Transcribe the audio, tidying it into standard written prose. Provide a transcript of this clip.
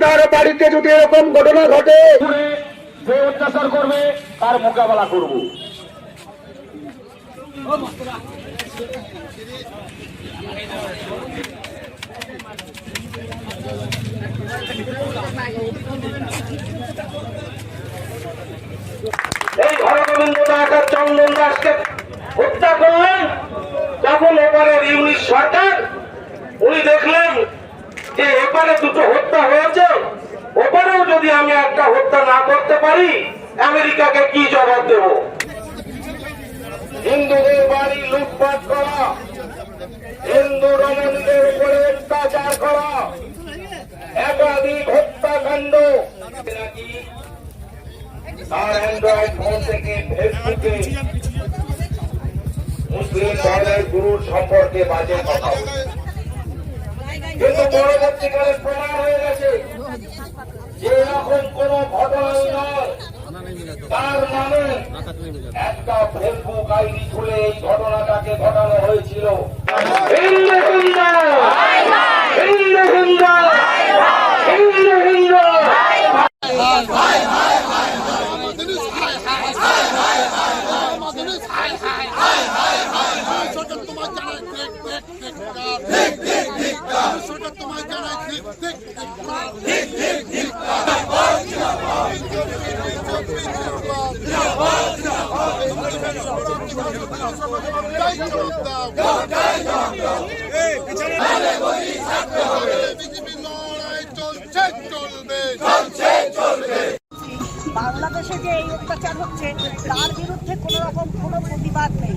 আপনার বাড়িতে যদি এরকম ঘটনা ঘটে, যে অত্যাচার করবে তার মোকাবেলা করব। এই হরগোবিন্দ দাস আর চন্দন দাসকে হত্যা করলেন যখন এবারের ইউনিট সরকার, উনি দেখলেন যে এবারে দুটো হত্যা হয়েছে, ওপারেও যদি আমি একটা হত্যা না করতে পারি আমেরিকাকে কি জবাব দেব। হিন্দুদের বাড়ি লুটপাট করা, হিন্দু রমণীদের উপরে অত্যাচার করা, একাধিক হত্যাকাণ্ড, তার অ্যান্ড্রয়েড ফোন থেকে ফেসবুকে মুসলিম ধর্মের গুরুর সম্পর্কে বাজে কথা, কিন্তু পরবর্তীকালে প্রমাণ হয়ে গেছে যে এরকম কোন ঘটনাই নয়। তার নামে একটা ফেসবুক আইডি খুলে এই ঘটনাটাকে ঘটানো হয়েছিল। হিন্দু হিন্দু হিন্দু হিন্দু হিন্দু হিন্দু বাংলাদেশে যে এই অত্যাচার হচ্ছে তার বিরুদ্ধে কোন রকম কোনো প্রতিবাদ নেই।